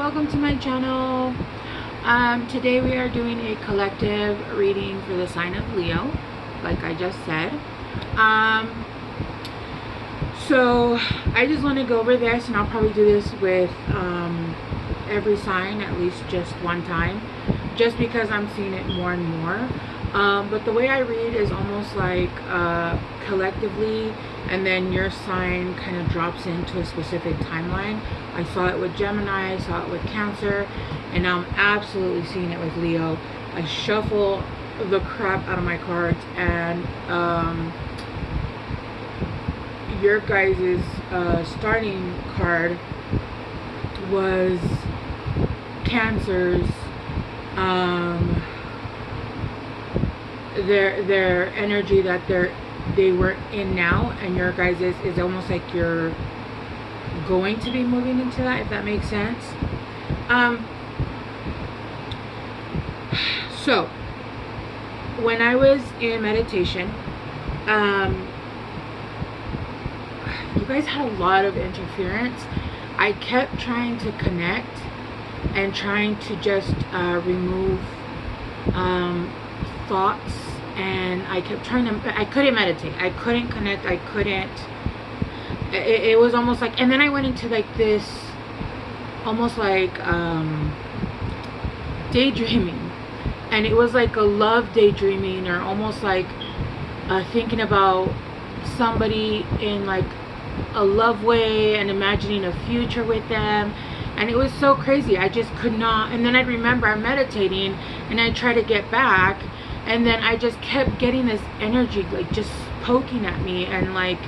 welcome to my channel. Today we are doing a collective reading for the sign of Leo, like I just said. So I just want to go over this, and I'll probably do this with every sign at least just one time, just because I'm seeing it more and more. But the way I read is almost like collectively, and then your sign kind of drops into a specific timeline. I saw it with Gemini, I saw it with Cancer, and now I'm absolutely seeing it with Leo. I shuffle the crap out of my cards, and your guys' starting card was Cancer's their energy that they were in now, and your guys is almost like you're going to be moving into that, if that makes sense. So when I was in meditation, you guys had a lot of interference. I kept trying to connect and trying to just remove thoughts, and I kept trying to, I couldn't meditate, I couldn't connect, I couldn't, it was almost like, and then I went into like this almost like daydreaming, and it was like a love daydreaming, or almost like thinking about somebody in like a love way and imagining a future with them. And it was so crazy, I just could not. And then I'd remember I'm meditating and I try to get back, and then I just kept getting this energy like just poking at me and like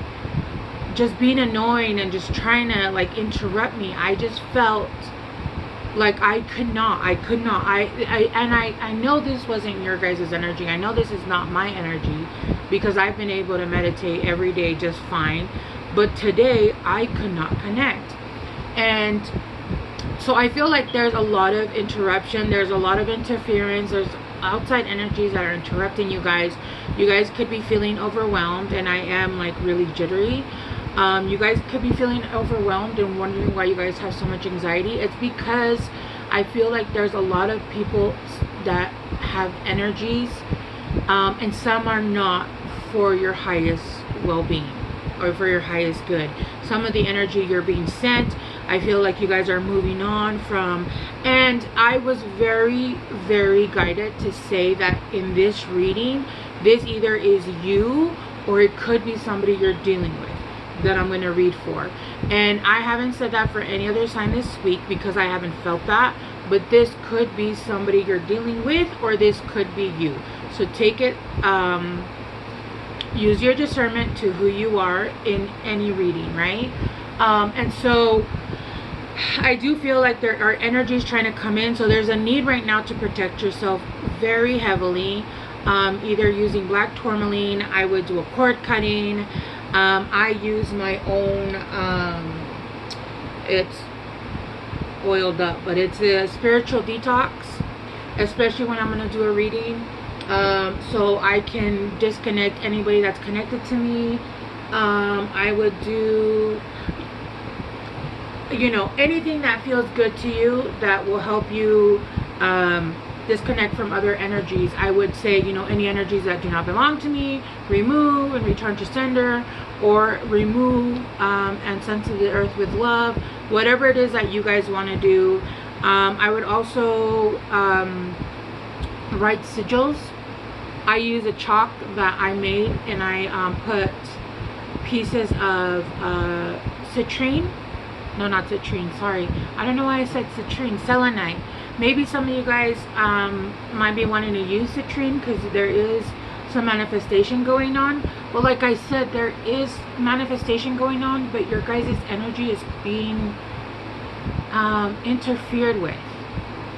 just being annoying and just trying to like interrupt me. I just felt like I could not. I know this wasn't your guys' energy. I know this is not my energy, because I've been able to meditate every day just fine. But today I could not connect. And so I feel like there's a lot of interruption, there's a lot of interference, there's outside energies that are interrupting you guys. You guys could be feeling overwhelmed, and I am like really jittery. You guys could be feeling overwhelmed and wondering why you guys have so much anxiety. It's because I feel like there's a lot of people that have energies, and some are not for your highest well-being or for your highest good. Some of the energy you're being sent, I feel like you guys are moving on from. And I was very, very guided to say that in this reading, this either is you or it could be somebody you're dealing with that I'm going to read for. And I haven't said that for any other sign this week because I haven't felt that, but this could be somebody you're dealing with, or this could be you. So take it, use your discernment to who you are in any reading, right? And so I do feel like there are energies trying to come in. So there's a need right now to protect yourself very heavily, either using black tourmaline. I would do a cord cutting. I use my own, it's oiled up, but it's a spiritual detox, especially when I'm going to do a reading. So I can disconnect anybody that's connected to me. I would do, you know, anything that feels good to you that will help you disconnect from other energies. I would say, you know, any energies that do not belong to me, remove and return to sender, or remove and send to the earth with love. Whatever it is that you guys want to do. I would also write sigils. I use a chalk that I made, and I put pieces of citrine. No, not citrine, sorry. I don't know why I said citrine. Selenite. Maybe some of you guys might be wanting to use citrine because there is some manifestation going on. But like I said, there is manifestation going on, but your guys' energy is being interfered with.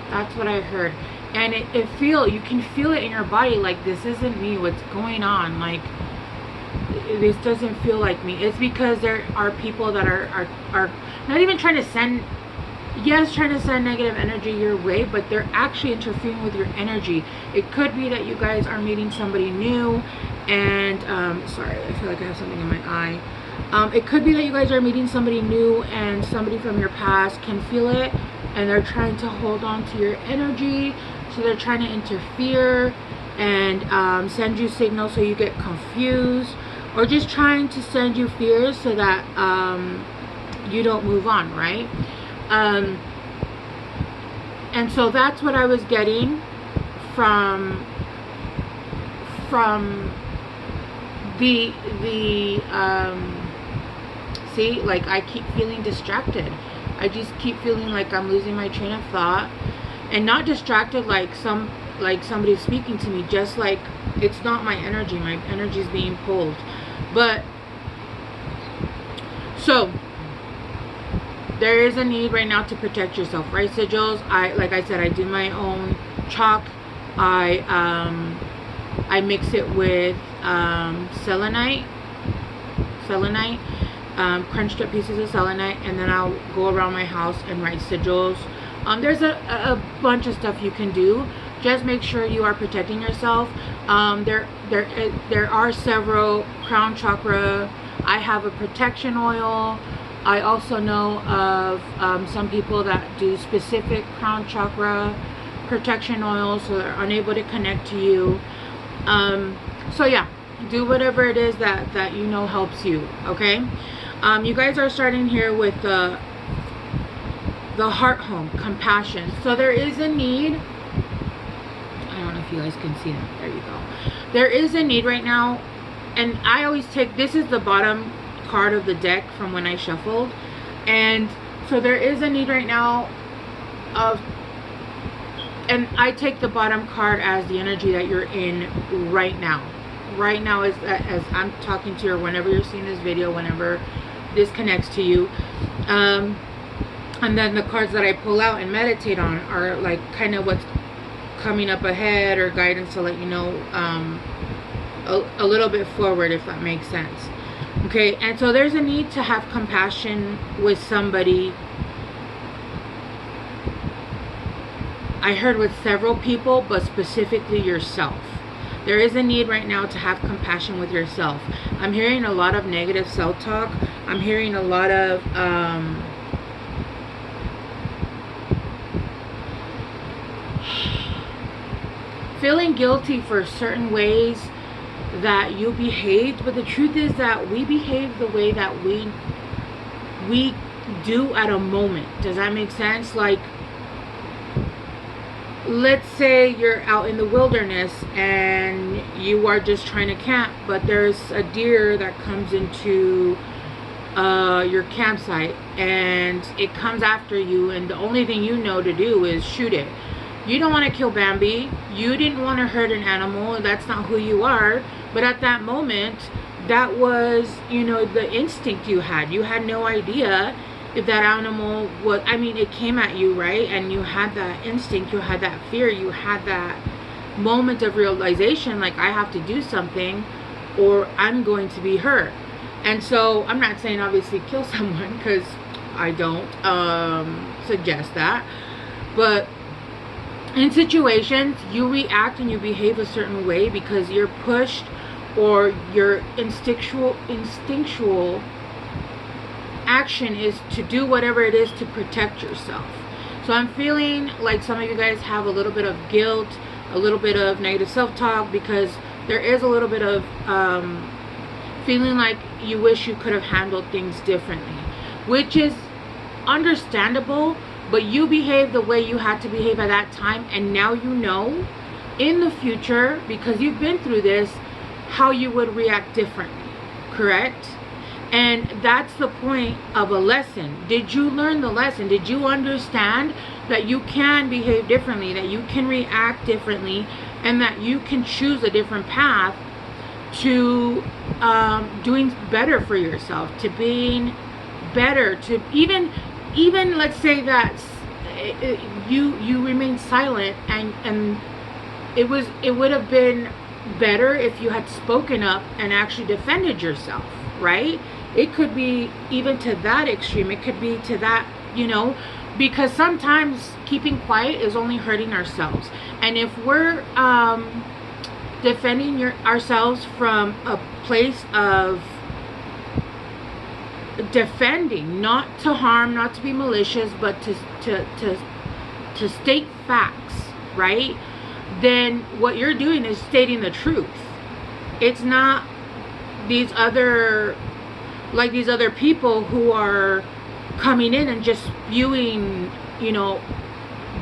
That's what I heard. And you can feel it in your body, like this isn't me, what's going on, like this doesn't feel like me. It's because there are people that are not even trying to send, trying to send negative energy your way, but they're actually interfering with your energy. It could be that you guys are meeting somebody new, and sorry, I feel like I have something in my eye. It could be that you guys are meeting somebody new, and somebody from your past can feel it and they're trying to hold on to your energy. So they're trying to interfere and send you signals so you get confused, or just trying to send you fears so that you don't move on, right? And so that's what I was getting from the see, like, I keep feeling distracted. I just keep feeling like I'm losing my train of thought, and not distracted like somebody speaking to me, just like it's not my energy. My energy is being pulled. But so there is a need right now to protect yourself, right, sigils? Like I said, I do my own chalk. I mix it with selenite, crunched up pieces of selenite, and then I'll go around my house and write sigils. There's a bunch of stuff you can do. Just make sure you are protecting yourself. There are several crown chakra. I have a protection oil. I also know of some people that do specific crown chakra protection oils, so they're unable to connect to you. So yeah, do whatever it is that you know helps you. Okay. You guys are starting here with the heart home, compassion. So there is a need. I don't know if you guys can see that. There you go. There is a need right now, and I always take, this is the bottom card of the deck from when I shuffled, and so there is a need right now of, and I take the bottom card as the energy that you're in right now. Right now, as I'm talking to you, or whenever you're seeing this video, whenever this connects to you. And then the cards that I pull out and meditate on are like kind of what's coming up ahead, or guidance to let you know a little bit forward, if that makes sense. Okay, and so there's a need to have compassion with somebody. I heard with several people, but specifically yourself. There is a need right now to have compassion with yourself. I'm hearing a lot of negative self-talk. I'm hearing a lot of feeling guilty for certain ways that you behaved, but the truth is that we behave the way that we do at a moment. Does that make sense? Like, let's say you're out in the wilderness and you are just trying to camp, but there's a deer that comes into your campsite and it comes after you, and the only thing you know to do is shoot it. You don't want to kill Bambi. You didn't want to hurt an animal. That's not who you are. But at that moment, that was, you know, the instinct you had. You had no idea if that animal was, I mean, it came at you, right? And you had that instinct, you had that fear, you had that moment of realization, like, I have to do something or I'm going to be hurt. And so I'm not saying obviously kill someone, because I don't suggest that. But in situations, you react and you behave a certain way because you're pushed, or your instinctual action is to do whatever it is to protect yourself. So I'm feeling like some of you guys have a little bit of guilt, a little bit of negative self-talk, because there is a little bit of feeling like you wish you could have handled things differently, which is understandable. But you behaved the way you had to behave at that time, and now you know in the future, because you've been through this, how you would react differently, correct? And that's the point of a lesson. Did you learn the lesson? Did you understand that you can behave differently, that you can react differently, and that you can choose a different path to doing better for yourself, to being better, to even let's say that you remain silent, and it would have been better if you had spoken up and actually defended yourself, right? It could be even to that extreme. It could be to that, you know, because sometimes keeping quiet is only hurting ourselves. And if we're defending ourselves from a place of defending, not to harm, not to be malicious, but to state facts, right? Then what you're doing is stating the truth. It's not these other people who are coming in and just spewing, you know,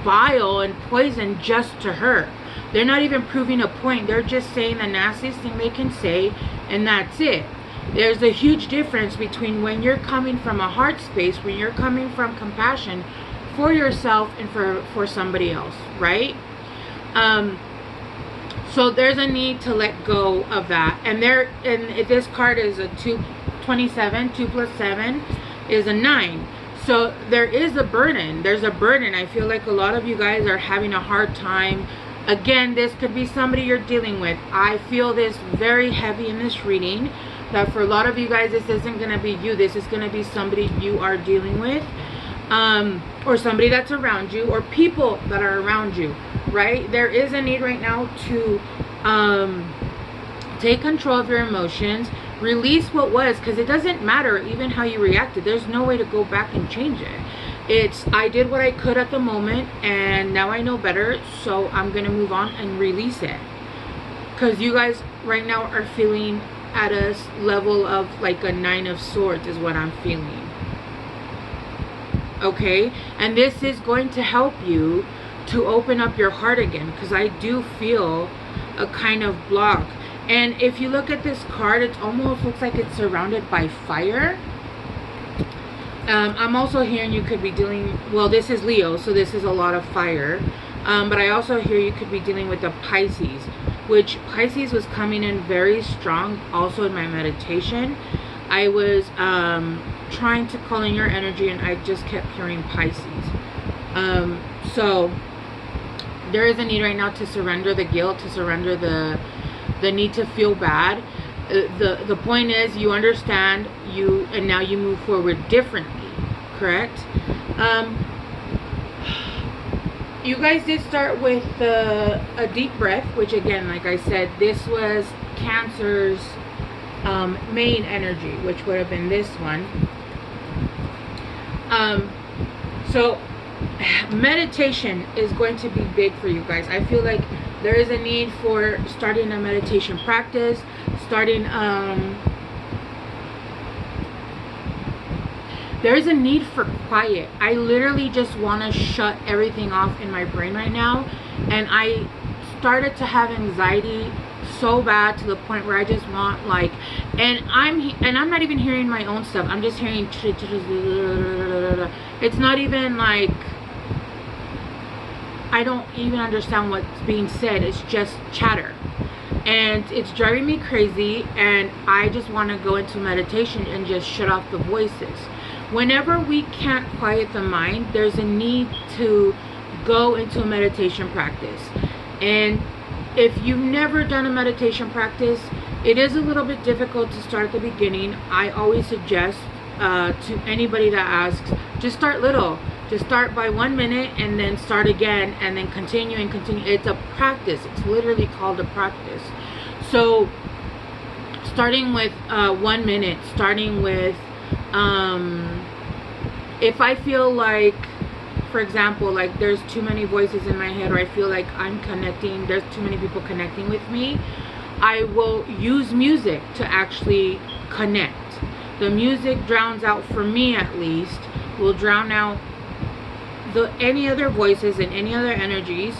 bile and poison just to hurt. They're not even proving a point. They're just saying the nastiest thing they can say, and that's it. There's a huge difference between when you're coming from a heart space, when you're coming from compassion for yourself and for somebody else, right? So there's a need to let go of that. And this card is a 27. 2 plus 7 is a 9. So there is a burden. There's a burden. I feel like a lot of you guys are having a hard time. Again, this could be somebody you're dealing with. I feel this very heavy in this reading, that for a lot of you guys, this isn't going to be you. This is going to be somebody you are dealing with, or somebody that's around you, or people that are around you, right? There is a need right now to take control of your emotions, release what was, because it doesn't matter even how you reacted. There's no way to go back and change it. It's, I did what I could at the moment, and now I know better, so I'm going to move on and release it. Because you guys right now are feeling at a level of like a 9 of swords is what I'm feeling. Okay? And this is going to help you to open up your heart again, because I do feel a kind of block. And if you look at this card, it almost looks like it's surrounded by fire. I'm also hearing you could be dealing, well, this is Leo, so this is a lot of fire. But I also hear you could be dealing with the Pisces, which Pisces was coming in very strong also in my meditation. I was trying to call in your energy, and I just kept hearing Pisces. So there is a need right now to surrender the guilt, to surrender the need to feel bad. The point is, you understand, and now you move forward differently, correct? You guys did start with a deep breath, which again, like I said, this was Cancer's main energy, which would have been this one. So meditation is going to be big for you guys. I feel like there is a need for starting a meditation practice, starting there is a need for quiet. I literally just want to shut everything off in my brain right now, and I started to have anxiety so bad to the point where I just want like, and I'm not even hearing my own stuff. I'm just hearing, it's not even like, I don't even understand what's being said. It's just chatter, and it's driving me crazy, and I just want to go into meditation and just shut off the voices. Whenever we can't quiet the mind, there's a need to go into a meditation practice. And if you've never done a meditation practice, it is a little bit difficult to start at the beginning. I always suggest to anybody that asks, just start little. Just start by 1 minute and then start again, and then continue and continue. It's a practice. It's literally called a practice. So starting with 1 minute, starting with if I feel like, for example, like there's too many voices in my head, or I feel like I'm connecting, there's too many people connecting with me, I will use music to actually connect. The music drowns out, for me at least, will drown out any other voices and any other energies.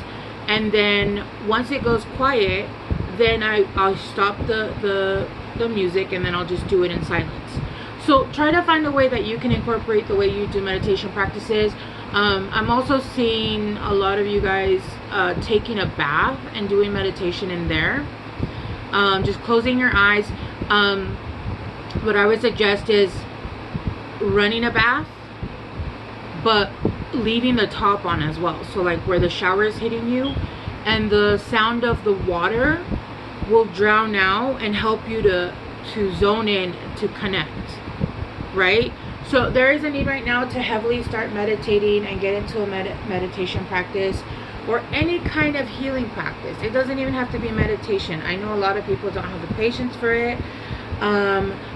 And then once it goes quiet, then I'll stop the music, and then I'll just do it in silence. So try to find a way that you can incorporate the way you do meditation practices. I'm also seeing a lot of you guys taking a bath and doing meditation in there. Just closing your eyes. What I would suggest is running a bath, but leaving the top on as well. So like where the shower is hitting you, and the sound of the water will drown out and help you to zone in, to connect. Right? So there is a need right now to heavily start meditating and get into a meditation practice, or any kind of healing practice. It doesn't even have to be meditation. I know a lot of people don't have the patience for it,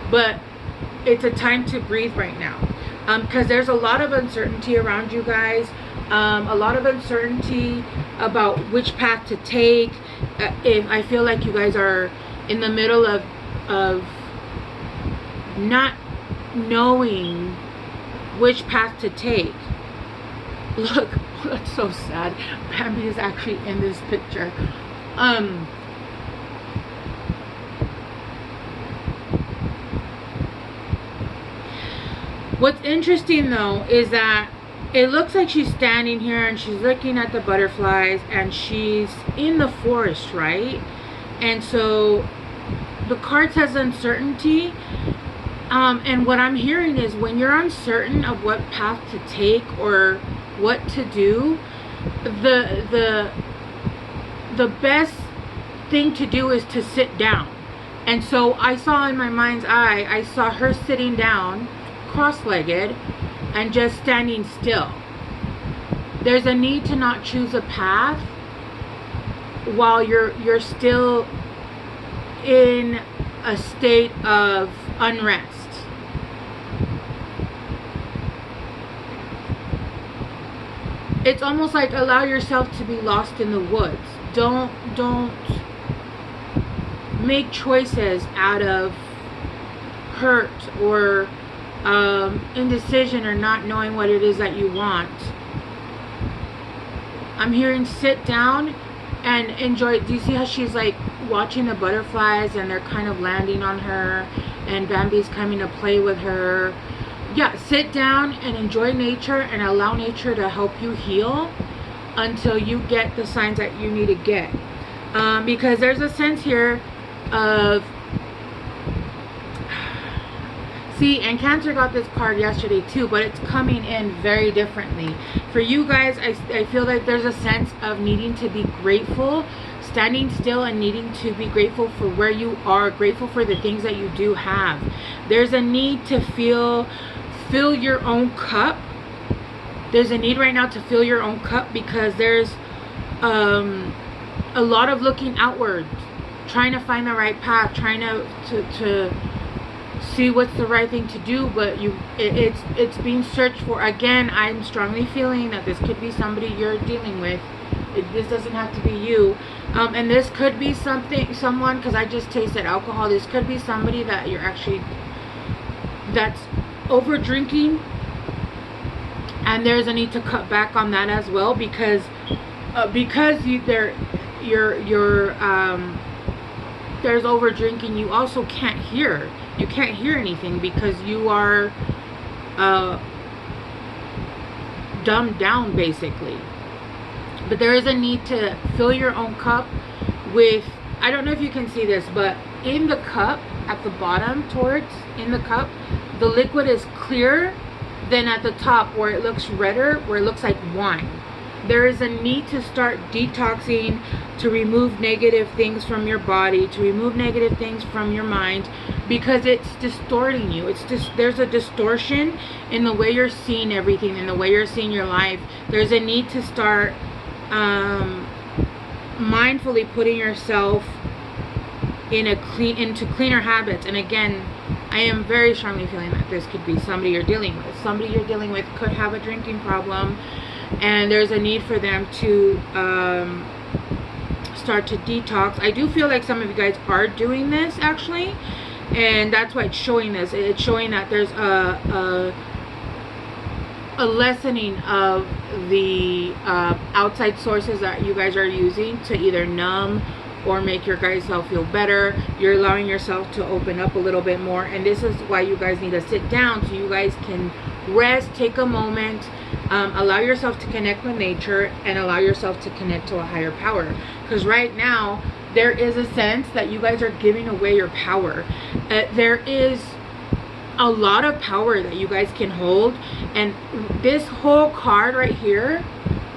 but it's a time to breathe right now, because there's a lot of uncertainty around you guys, a lot of uncertainty about which path to take. If I feel like you guys are in the middle of not knowing which path to take. Look, that's so sad. Bambi is actually in this picture. What's interesting though is that it looks like she's standing here and she's looking at the butterflies and she's in the forest, right? And so the card says uncertainty. And what I'm hearing is when you're uncertain of what path to take or what to do, the best thing to do is to sit down. And so I saw in my mind's eye, I saw her sitting down, cross-legged, and just standing still. There's a need to not choose a path while you're still in a state of unrest. It's almost like allow yourself to be lost in the woods. Don't make choices out of hurt or indecision or not knowing what it is that you want. I'm hearing sit down and enjoy. Do you see how she's like watching the butterflies and they're kind of landing on her and Bambi's coming to play with her? Yeah, sit down and enjoy nature and allow nature to help you heal until you get the signs that you need to get. Because there's a sense here of, see, and Cancer got this card yesterday too, but it's coming in very differently. For you guys, I feel like there's a sense of needing to be grateful, standing still and needing to be grateful for where you are, grateful for the things that you do have. There's a need to fill your own cup. There's a need right now to fill your own cup because there's a lot of looking outward, trying to find the right path, trying to see what's the right thing to do, but it's being searched for. Again, I'm strongly feeling that this could be somebody you're dealing with. This doesn't have to be you, and this could be someone, because I just tasted alcohol. This could be somebody that you're actually, that's over drinking, and there's a need to cut back on that as well, because there's over drinking. You also can't hear anything because you are dumbed down basically. But there is a need to fill your own cup with, I don't know if you can see this, but in the cup at the bottom in the cup, the liquid is clearer than at the top where it looks redder, where it looks like wine. There is a need to start detoxing, to remove negative things from your body, to remove negative things from your mind, because it's distorting you. It's just, there's a distortion in the way you're seeing everything, in the way you're seeing your life. There's a need to start mindfully putting yourself into cleaner habits. And again, I am very strongly feeling that this could be somebody you're dealing with. Somebody you're dealing with could have a drinking problem, and there's a need for them to start to detox. I do feel like some of you guys are doing this actually, and that's why it's showing this. It's showing that there's a lessening of the outside sources that you guys are using to either numb or make your guys self feel better. You're allowing yourself to open up a little bit more, and this is why you guys need to sit down so you guys can rest, take a moment, allow yourself to connect with nature and allow yourself to connect to a higher power. Because right now there is a sense that you guys are giving away your power. There is a lot of power that you guys can hold, and this whole card right here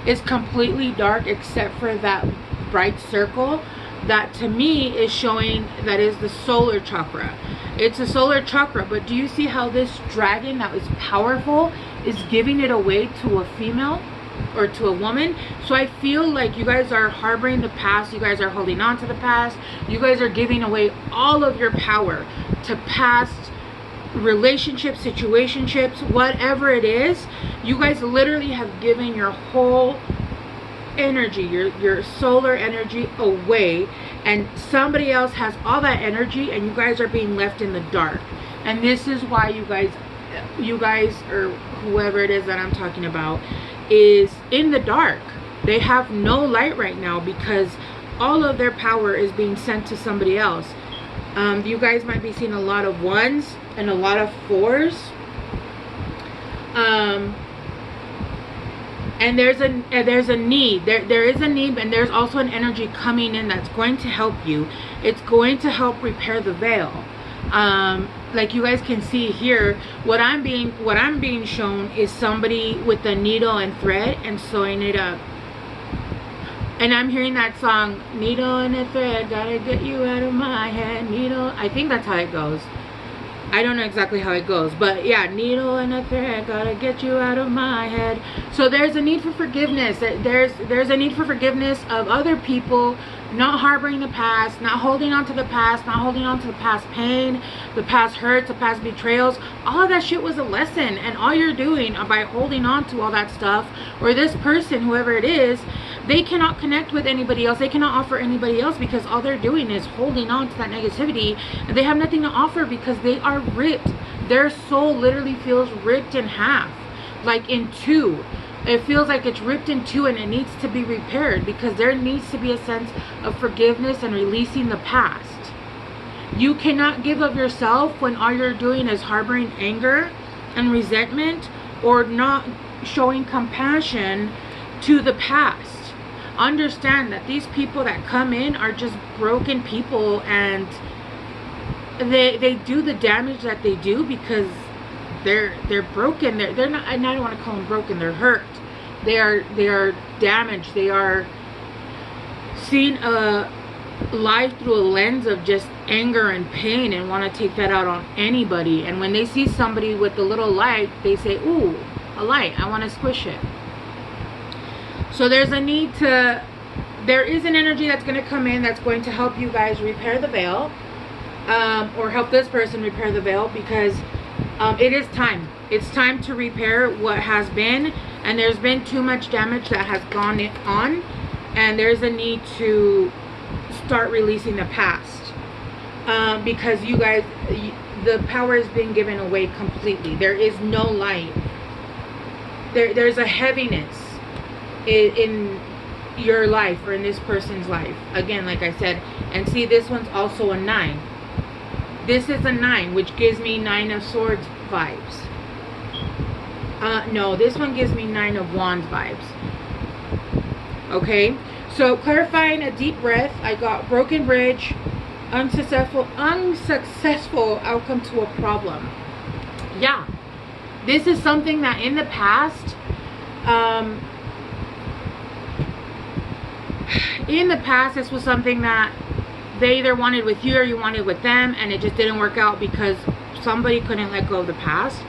is completely dark except for that bright circle that to me is showing that is the solar chakra. It's a solar chakra, but do you see how this dragon that was powerful is giving it away to a female or to a woman? So I feel like you guys are harboring the past, you guys are holding on to the past, you guys are giving away all of your power to past relationships, situationships, whatever it is, you guys literally have given your whole energy, your solar energy away, and somebody else has all that energy, and you guys are being left in the dark. And this is why you guys or whoever it is that I'm talking about is in the dark. They have no light right now because all of their power is being sent to somebody else. You guys might be seeing a lot of 1s and a lot of 4s. And there's a need. There is a need, and there's also an energy coming in that's going to help you. It's going to help repair the veil. Like you guys can see here, what I'm being shown is somebody with a needle and thread and sewing it up. And I'm hearing that song, needle and a thread, gotta get you out of my head, needle. I think that's how it goes. I don't know exactly how it goes, but yeah, needle and a thread, gotta get you out of my head. So there's a need for forgiveness. There's a need for forgiveness of other people, not harboring the past, not holding on to the past, not holding on to the past pain, the past hurts, the past betrayals. All of that shit was a lesson, and all you're doing by holding on to all that stuff, or this person, whoever it is, they cannot connect with anybody else. They cannot offer anybody else because all they're doing is holding on to that negativity, and they have nothing to offer because they are ripped. Their soul literally feels ripped in half, like in two. It feels like it's ripped in two, and it needs to be repaired because there needs to be a sense of forgiveness and releasing the past. You cannot give of yourself when all you're doing is harboring anger and resentment or not showing compassion to the past. Understand that these people that come in are just broken people, and they do the damage that they do because they're broken. They're not, and I don't want to call them broken, they're hurt. They are damaged. They are seeing a life through a lens of just anger and pain and want to take that out on anybody. And when they see somebody with a little light, they say, ooh, a light, I want to squish it. So there's a need to, there is an energy that's going to come in that's going to help you guys repair the veil, or help this person repair the veil, because it is time. It's time to repair what has been, and there's been too much damage that has gone on, and there's a need to start releasing the past, because you guys, the power has been given away completely. There is no light. There's a heaviness in your life, or in this person's life. Again, like I said, and see, this one's also a 9. This is a 9, which gives me 9 of Swords vibes. No, this one gives me 9 of Wands vibes. Okay, so clarifying, a deep breath. I got broken bridge, unsuccessful outcome to a problem. Yeah, this is something that in the past, this was something that they either wanted with you or you wanted with them, and it just didn't work out because somebody couldn't let go of the past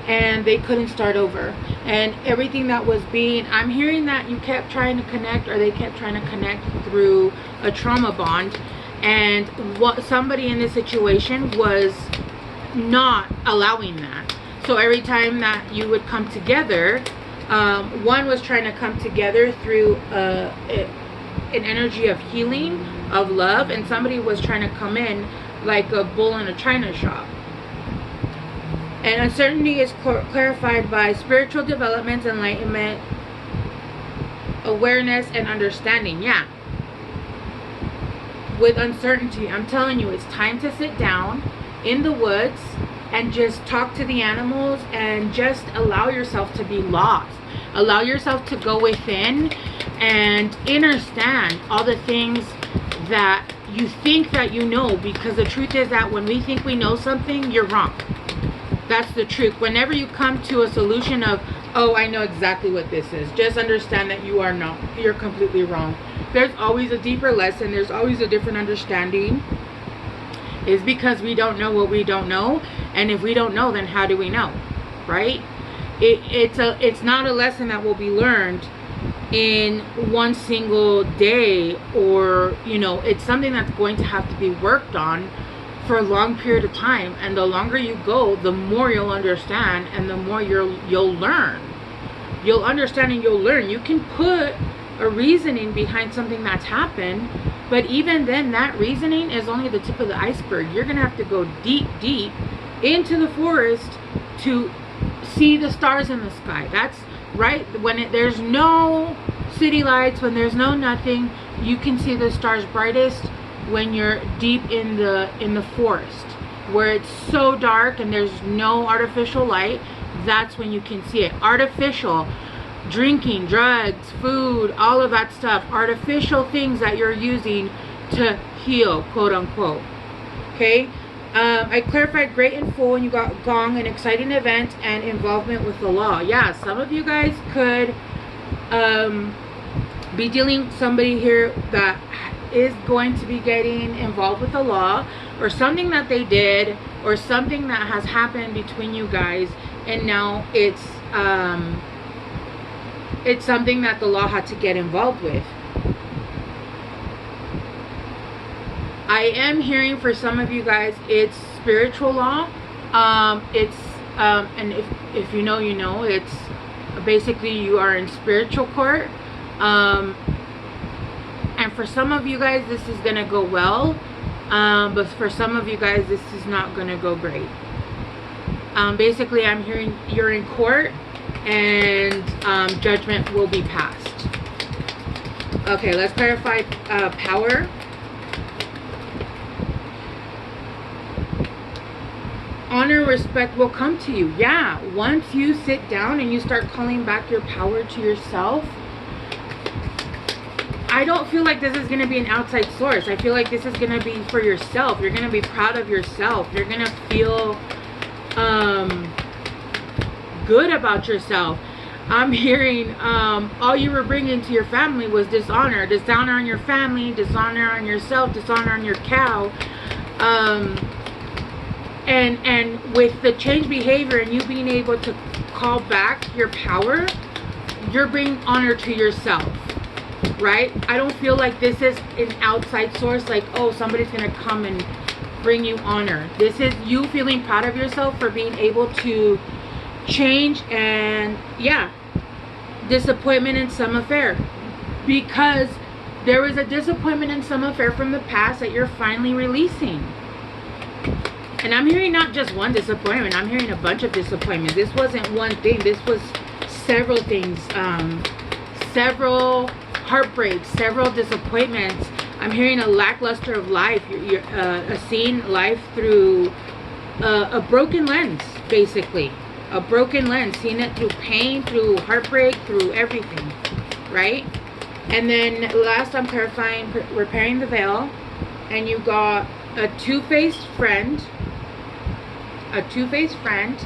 and they couldn't start over. And everything that was being, I'm hearing that you kept trying to connect, or they kept trying to connect through a trauma bond, and what somebody in this situation was not allowing that. So every time that you would come together, one was trying to come together through an energy of healing, of love, and somebody was trying to come in like a bull in a china shop. And uncertainty is clarified by spiritual development, enlightenment, awareness, and understanding. Yeah, with uncertainty, I'm telling you, it's time to sit down in the woods and just talk to the animals and just allow yourself to be lost. Allow yourself to go within and understand all the things that you think that you know, because the truth is that when we think we know something, you're wrong. That's the truth. Whenever you come to a solution of, oh, I know exactly what this is, just understand that you are not. You're completely wrong. There's always a deeper lesson. There's always a different understanding. It's because we don't know what we don't know. And if we don't know, then how do we know? Right? It's not a lesson that will be learned in one single day, or, you know, it's something that's going to have to be worked on for a long period of time, and the longer you go, the more you'll understand, and the more you'll learn. You'll understand and you'll learn. You can put a reasoning behind something that's happened, but even then, that reasoning is only the tip of the iceberg. You're gonna have to go deep into the forest to see the stars in the sky. That's right. When there's no city lights, when there's no nothing, you can see the stars brightest when you're deep in the forest, where it's so dark and there's no artificial light. That's when you can see it. Artificial, drinking, drugs, food, all of that stuff, artificial things that you're using to heal, quote unquote. Okay. I clarified great and full, and you got gong, an exciting event, and involvement with the law. Yeah, some of you guys could be dealing with somebody here that is going to be getting involved with the law, or something that they did, or something that has happened between you guys, and now it's something that the law had to get involved with. I am hearing for some of you guys, it's spiritual law. And if you know, you know, it's basically you are in spiritual court. And for some of you guys, this is gonna go well. But for some of you guys, this is not gonna go great. Basically, I'm hearing you're in court, and judgment will be passed. Okay, let's clarify power. Honor, respect will come to you. Yeah, once you sit down and you start calling back your power to yourself, I don't feel like this is going to be an outside source. I feel like this is going to be for yourself. You're going to be proud of yourself. You're going to feel good about yourself. I'm hearing all you were bringing to your family was dishonor. Dishonor on your family, dishonor on yourself, dishonor on your cow. And with the change behavior and you being able to call back your power, you're bringing honor to yourself, right? I don't feel like this is an outside source, like, oh, somebody's going to come and bring you honor. This is you feeling proud of yourself for being able to change, and yeah, disappointment in some affair. Because there was a disappointment in some affair from the past that you're finally releasing. And I'm hearing not just one disappointment. I'm hearing a bunch of disappointments. This wasn't one thing. This was several things. Several heartbreaks, several disappointments. I'm hearing a lackluster of life. You're seeing life through a broken lens, basically. A broken lens. Seeing it through pain, through heartbreak, through everything. Right? And then last, I'm clarifying, repairing the veil. And you got a two-faced friend. A two-faced friend,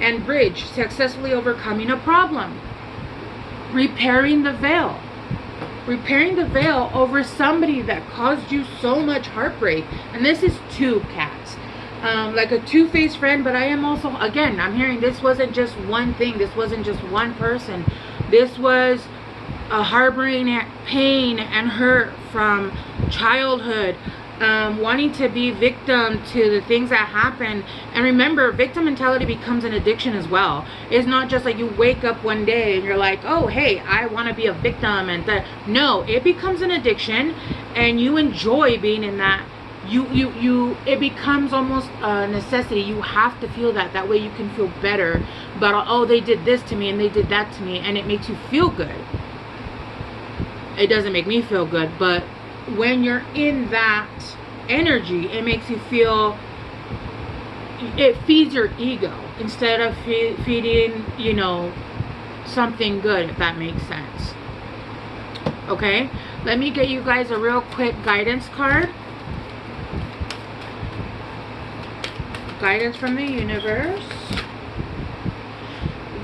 and bridge, successfully overcoming a problem. Repairing the veil. Repairing the veil over somebody that caused you so much heartbreak. And this is two cats. Like a two-faced friend, but I am also, again, I'm hearing this wasn't just one thing. This wasn't just one person. This was a harboring pain and hurt from childhood. Wanting to be victim to the things that happen. And remember, victim mentality becomes an addiction as well. It's not just like you wake up one day and you're like, oh, hey, I want to be a victim, and that. No, it becomes an addiction, and you enjoy being in that. It becomes almost a necessity. You have to feel that. That way you can feel better. But, oh, they did this to me and they did that to me, and it makes you feel good. It doesn't make me feel good, but when you're in that energy, it makes you feel, it feeds your ego instead of feeding, you know, something good, if that makes sense. Okay, let me get you guys a real quick guidance card. Guidance from the universe.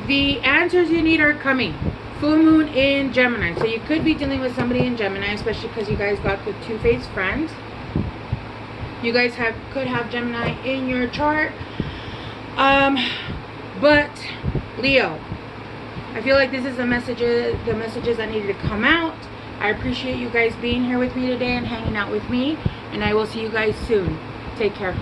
The answers you need are coming. Full moon in Gemini. So you could be dealing with somebody in Gemini, especially because you guys got the two-faced friend. You guys could have Gemini in your chart. But Leo, I feel like this is the messages that needed to come out. I appreciate you guys being here with me today and hanging out with me. And I will see you guys soon. Take care.